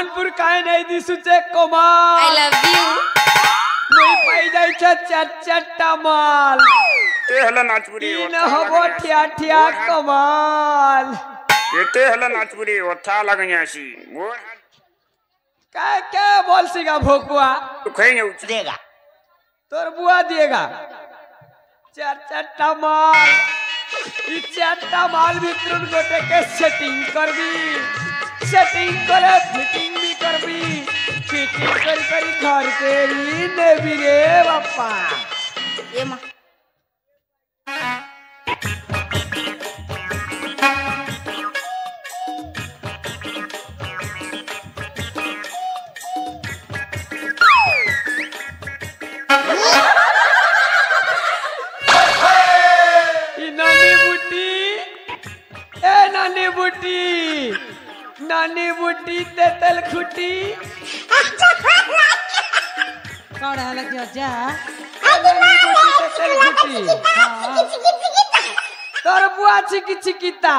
धामनपुर काहे नहीं दिसुचे कमाल आई लव यू मुई पाई जाई चार चारटा माल ते हला नाचपुरी इन हबो ठिया ठिया कमाल एते हला नाचपुरी ओथा लगण्यासी गोड काय क्या बोलसीगा भोकुआ तू खाएंगे देगा तोर बुआ दिएगा चार चारटा माल ई चारटा माल भितर गोटे के सेटिंग करबी सेटिंग करे फिटिंग भी करबी फिटिंग करी घर के री नेबी रे बापा ये मां नानी बुटी तेतल खुटी कौन है लग जा नानी बुटी तेतल खुटी तोर बुआ छिकी छिकीता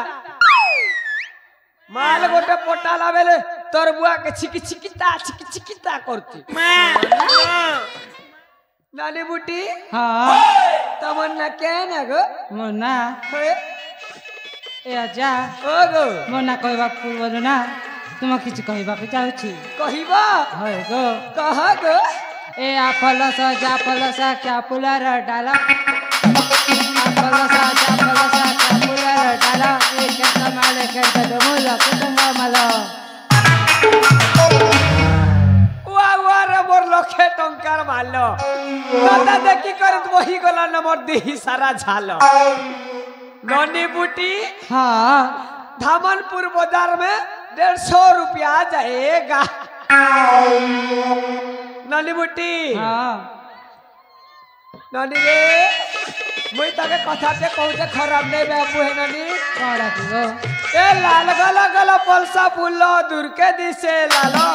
माल गोटे पोटा लावेले तोर बुआ के छिकी छिकीता करती नानी बुटी हाँ तमन्ना क्या ना गो मोना ए आजा ओ गो मोना कहबा पूर्व ना तुम किछ कहबा के चाहछी कहिबा होय गो कह गो ए आपलसा जापलसा क्या पुलार डाला आपलसा जापलसा क्या पुलार डाला ए केता माले केता दमोला कुतुंबा माला वा रे मोर लखे टंकार मारलो दादा देखी करत वही गला नंबर देही सारा झालो ननी बूटी हाँ धामनपुर बाजार में 150 रुपया जाएगा ननी बूटी हाँ ननी रे मुई ताके कथा पे कहूते खराब नहीं बाबू है ननी कड़ा गो ए लाल गला गला पलसा फुल्लो दूर के दिसे लालो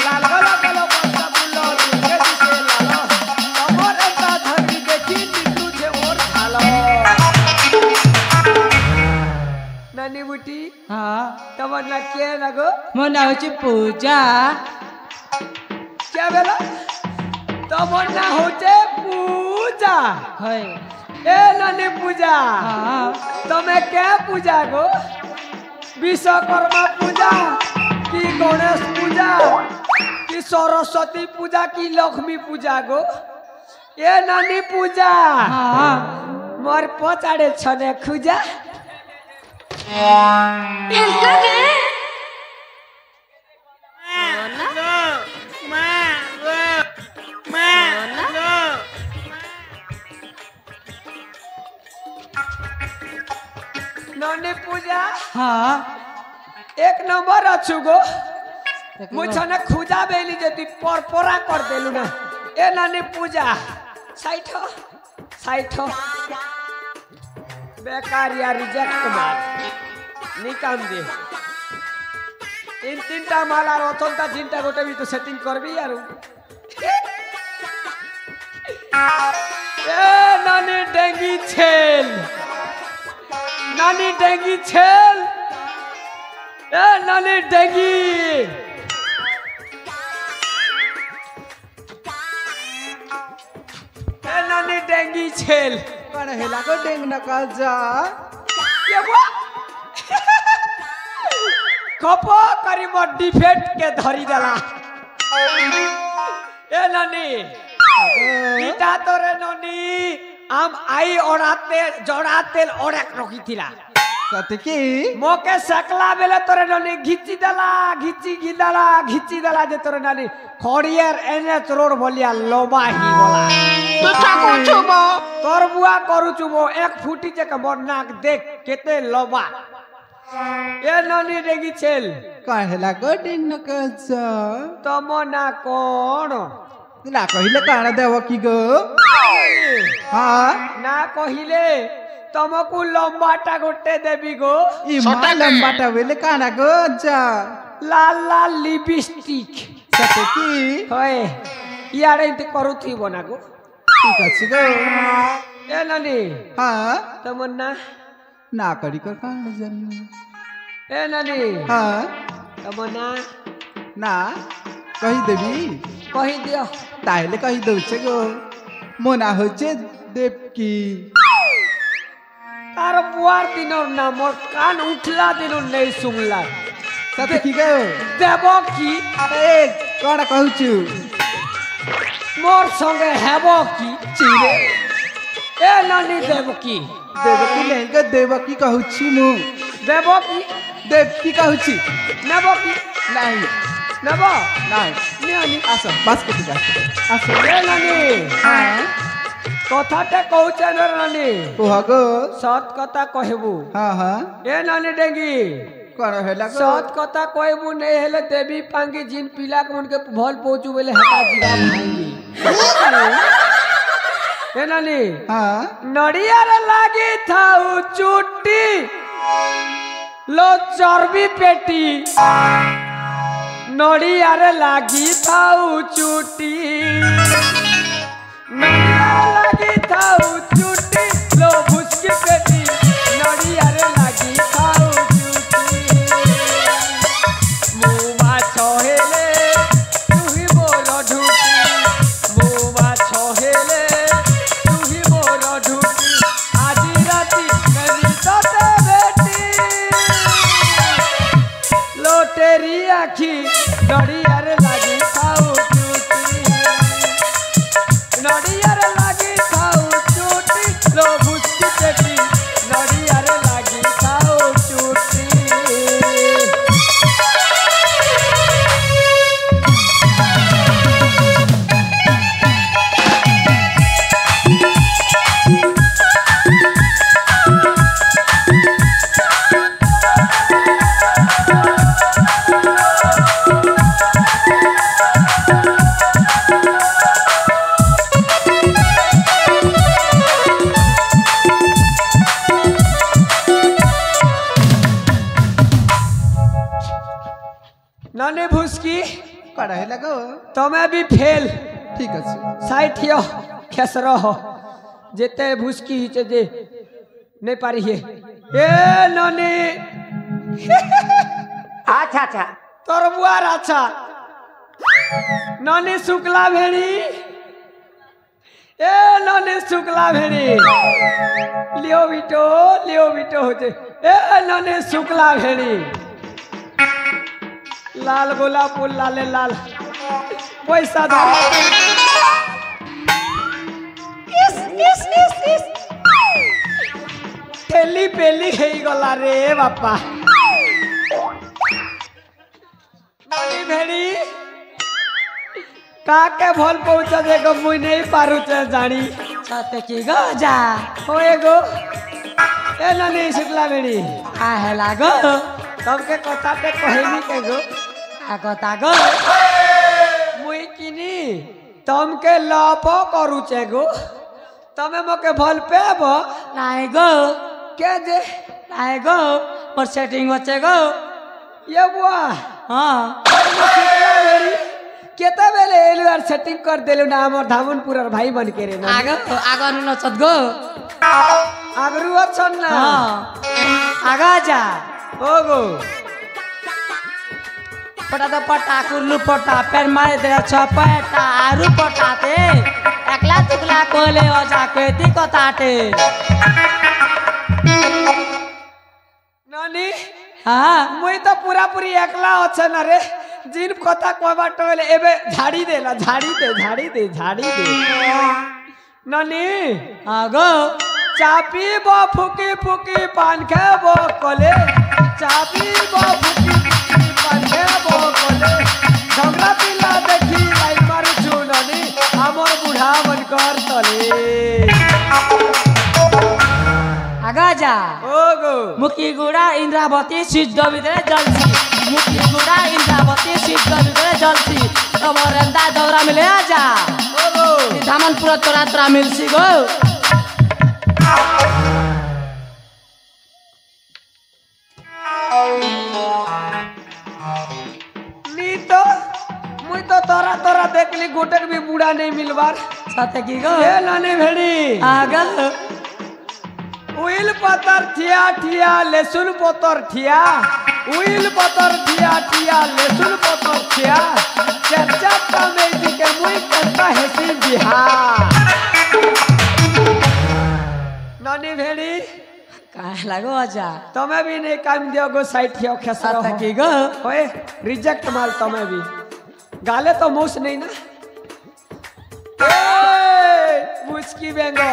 लाल गला गला पलसा फुल्लो दूर के दिसे लालो कमर एता धरी देखी नितू जे और खालो नानी बुटी हाँ तमन्ना क्या लगो मोना होची पूजा क्या बेला तमन्ना होचे पूजा होय ए नानी पूजा हाँ तमे क्या पूजा गो विश्वकर्मा पूजा की गणेश पूजा की सरस्वती पूजा की लक्ष्मी पूजा गो ए नानी पूजा हाँ मोर पचाड़े छने खुजा नानी पूजा हाँ एक नंबर अच्छु गो मुझे ने खुजा बेली जती परपरा कर देलु ना ए नानी पूजा साइठ बेकार या रिजेक्ट माल निकाम दे इन तीनटा माल और अथनता तीनटा गोटे भी तो सेटिंग करबी यार ए नानी डेंगी छेल नानी डेंगी छेल ए नानी डेंगी ए नानी डेंगी छेल कौन है लागो डेंग न काजा ये वो कपो करी मो डिफेक्ट के धरी देला ए नानी पिता तोरे नानी आम आई ओराते जोड़ाते ओरक रखी थिला सत्य की मोके सकला बेले तोरे नानी घिची देला जे तोरे नानी खड़ियर एनएच रोड बोलिया लोबा ही बोला तू ठाको छुबो तोर बुआ करू चुबो एक फुटी जे के मोर नाक देख केते लोबा ए नानी डेगी छेल कौन है लागो डेंग न काजा तमना कोण ना कहिले काना देव की गो हाँ ना कहिले तमको लंबाटा गोटे देबी गो ई माल लंबाटा वेले काना गो जा लाल लाल लिपस्टिक सत्य की होय यारे इंते करूथी बना गो ठीक अछि गो ए नानी हाँ तमन्ना ना करी कर काना जन्म ए नानी हाँ तमन्ना না কহি দেবি কহি দিও তাহলে কহি দউছে গো মো না হচ্ছে দেবকি তার বুয়ার দিনর না মোর কান উঠলা দিনর নেই শুনলা তাতে কি গো দেব কি এ কড়া কহুছু মোর সঙ্গে হেব কি চিরে এ নানি দেব কি দেবকি নেই গো দেবকি কহুছি মু দেব কি দেবকি কহুছি নেব কি নাই নেব নাই নানি আসো বাস করতে আসো এ নানি হ্যাঁ কথাটা কହୁছে না নানি কুহ গো সৎ কথা কহবু হ্যাঁ হ্যাঁ এ নানি ডেঙ্গি কଣ ହେଲା গো সৎ কথা কহবু নেই হেলে দেবী পাঙ্গি জিন পিলা মনকে ভল পहुंचू বেলে হেতা জিরা ভাঙ্গি এ নানি হ্যাঁ নড়িয়ারে লাগি থাউ চুটি লো চর্বি পেটি নড়িয়ারে লাগি থাউ চুটি নড়িয়ারে লাগি থাউ চুটি লো ভুসকি পেটি নড়িয়ারে লাগি থাউ চুটি মুমা ছহেলে তুহি মোর ঢুকি মুমা ছহেলে তুহি মোর ঢুকি আজি রাতি মেরি তোতে বেটি লোটেরি আখি নড়িয়ারে লাগি থাউ চুটি নড়িয়ারে লাগি থাউ চুটি লো ভুসকি পেটি নড়িয়ারে লাগি থাউ চুটি নানি ভুসকি କଣ ହେଲା গো তুমি भी फेल ঠিক আছে साइथियो खेसर हो जेते भुसकी हिचे जे नहीं पारी है ए नानी अच्छा अच्छा तोर बुआर अच्छा नानी शुक्ला भेड़ी ए नानी शुक्ला भेड़ी लियो बिटो होते ए नानी शुक्ला भेड़ी लाल गोला फूल लाले लाल पैसा धर ठेली पेली हेई गला रे बापा नानी भेड़ी काके भल पहुंचा देखो मुई नहीं पारू चे जानी साथे की गो जा होए गो ए नानी शुक्ला भेड़ी आ हेला गो सबके कथा पे कहनी के गो आ कथा गो मुई किनी तमके लप करू चे गो तमे मके भल पेबो नाई गो के जे नाई गो पर सेटिंग होचे गो ये बुआ हां केता बेले एलु आर सेटिंग कर देलु ना हमर धामनपुरर भाई बन के रे आगा न नचत गो आगरु अछन ना हां आगा जा ओ गो पटा तो पटा कुल्लू पटा पैर मारे दे छपटा आरु पटाते एकला तुकला कोले ओजा केती कताटे नानी हां मुई तो पूरा पूरी एकला अछे ना रे जिन कथा कहबा टले एबे झाड़ी दे नानी आगो चापी बो फुकी फुकी पान खाबो कोले चापी बो फुकी फुकी पान खाबो कोले झगड़ा पिला देखी लाई मारू चुननी हमर बुढ़ा मन कर तले आगा जा ओगो मुखीगुड़ा इंद्रावती सिद्ध भितरे जलसी मुखीगुड़ा इंद्रावती सिद्ध भितरे जलसी तमर एंदा दौरा मिले आजा ओगो धामनपुर तोरा तोरा मिलसी गो नी तो मुई तो तोरा तोरा देखली गोटक भी बूढ़ा नहीं मिलवार साथे की गो ए नानी भेड़ी आगा उ উইল পতর ঠিয়া ঠিয়া লেসুন পতর ঠিয়া উইল পতর ঠিয়া ঠিয়া লেসুন পতর ঠিয়া চর্চা মেজি के मुई करता है सी बिहार नानी भेड़ी काय लागो अजा तमे भी नहीं काम दियो गो साइड थियो खेसरो आता की गो ओए रिजेक्ट माल तमे भी गाले तो मूस नहीं ना ए मुस्की बेंगो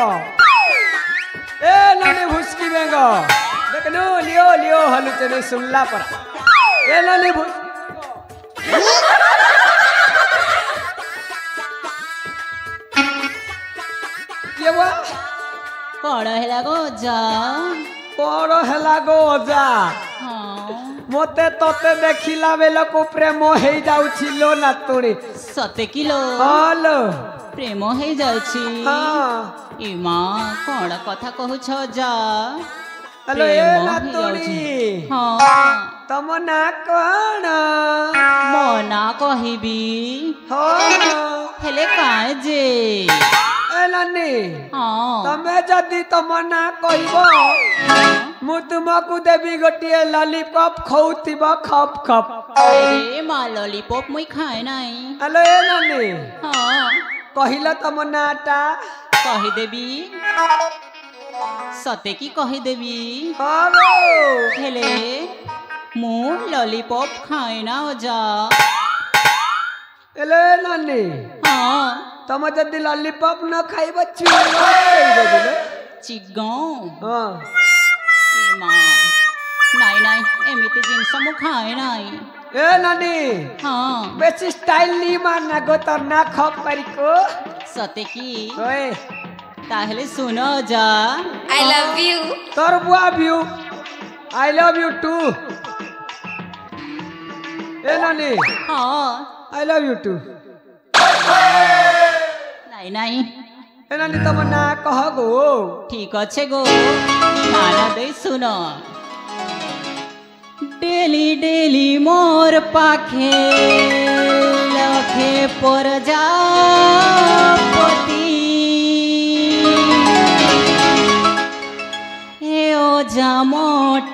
ए नानी मुस्की बेंगो देखनो लियो लियो हलु तेने सुनला पर ए नानी ये वो कौन है लागो जा कौन है लागो जा हाँ मोते तोते देखिला बेलो को प्रेम हे जाउछिलो ना तोरे 7 किलो हेलो प्रेम है जाउछि हां इमा कौन कथा कहू छ जा हेलो ए प्रेम ना है तोरी जाउछि हाँ तम ना कोन मना कहबी हो हेले काय जे ए नानी हाँ तमे जदी तम ना कहबो मु तुमको देबी गोटिए लॉलीपॉप खौतिबा खप खप अरे मा लॉलीपॉप मुई खाए नहीं हेलो ए नानी हाँ कहिला तम नाटा कही देबी सते की कही देबी हालो हेले मु लॉलीपॉप खाए ना जा हेलो ए नानी हाँ तम जदी लॉलीपॉप न खाइबो चुइबो कहि देबो चिगो हां एमा नाई नाई एमिति जिनस मु खाए नाई ए नानी हाँ बेसी स्टाइल नी मारना गो तो ना खप करिको सते की ओए ताहले सुनो जा I love you. तोर बुआ व्यू आई लव यू टू ए नानी हाँ आई लव यू टू नाई नाई ए नानी तम ना कह गो ठीक अच्छे गो नाना दे सुनो डेली डेली मोर पाखे लखे पर जापति हे ओ जामो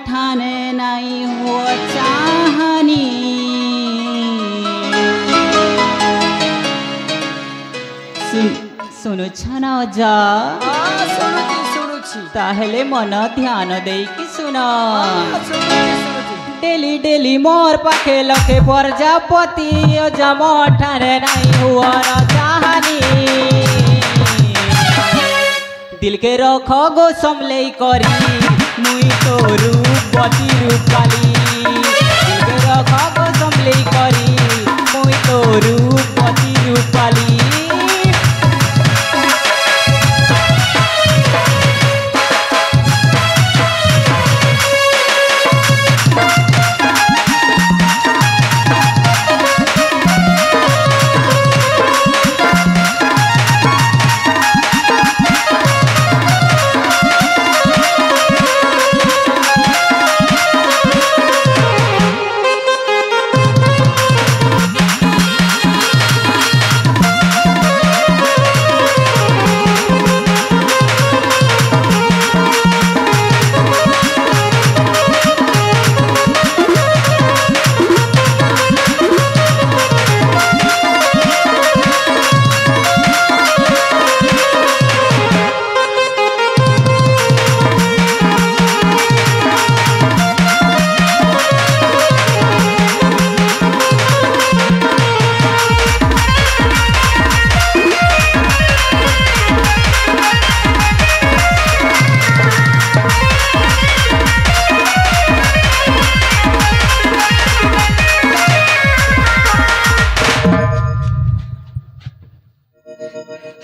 ठाने नहीं हो चाहनी सुनु छना जा सुनुची ताहले मन ध्यान दे कि सुन सुनुची डेली डेली मोर पाखे लखे प्रजापति जमो ठाने नहीं हुआ न चाहनी दिल के रखो गो समले करी मुई तो रूपवती रूपाली दिल के रखो गो समले करी मुई तो रूपवती रूपाली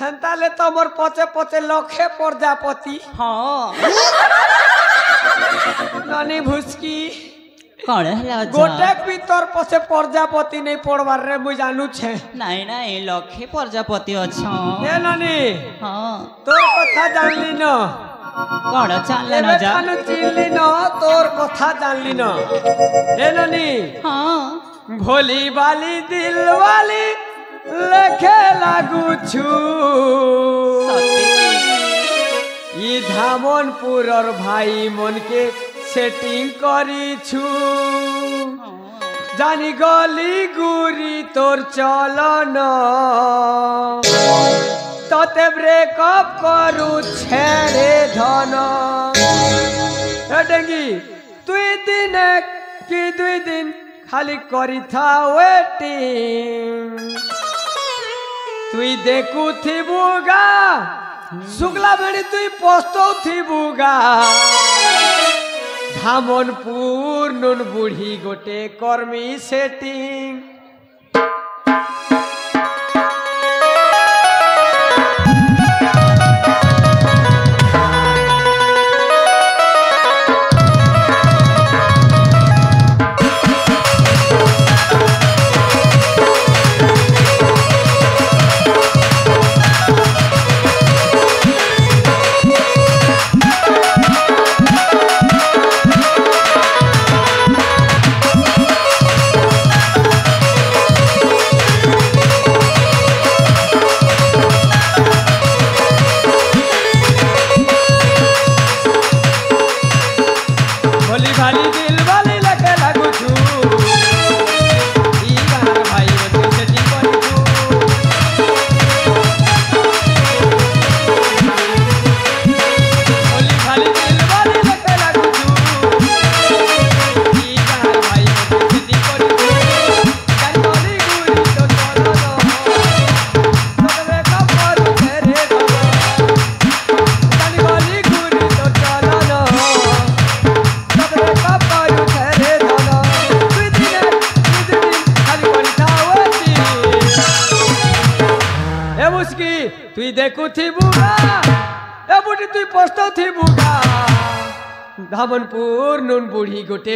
हेंताले तो मोर पचे पचे लखे प्रजापति हाँ नानी भुसकी कौन है गोटे भी तोर पचे प्रजापति नहीं पड़वार रे मुई जानू छे नहीं नहीं लखे प्रजापति अच्छा ए नानी हाँ तोर कथा जानली न कौन चाल न जा खानु चिनली न तोर कथा जानली न ए नानी हाँ भोली वाली दिल वाली लेखे लागू छु ই ধামনপুরর ভাই মনকে সেটিং করিছু জানি গলি গুরি তোর চলন ততে ব্রেকআপ করু ছেড়ে ধন ডেঙ্গি তুই দিন কি 2 দিন খালি করিথা ওয়েটিং তুই দেখুথিবু গা শুক্লা বেড়ি তুই পস্তৌথিবু গা ধামনপুর নুন বুড়ি গোটে কর্মী সেটিং তুই দেখুথিবু গা এ বুড়ি তুই পস্তৌথিবু গা ধামনপুর নুন বুড়ি গোটে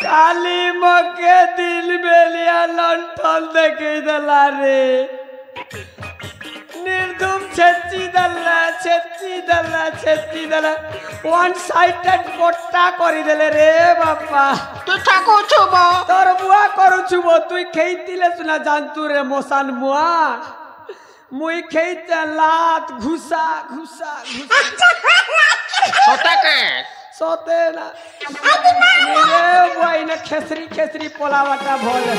काली मके दिल बेलिया लंठन देखे दला रे निर्धुम छेची दला वन साइडेड कोट्टा करी देले रे बापा तू ठाकू छुबो तोर बुआ करू छुबो तुई खेइतिले सुना जानतु रे मोसान मुआ मुई खेइते लात घुसा घुसा घुसा सोता के सोते ना रे बुआई ने खेसरी खेसरी पोलावाटा भोले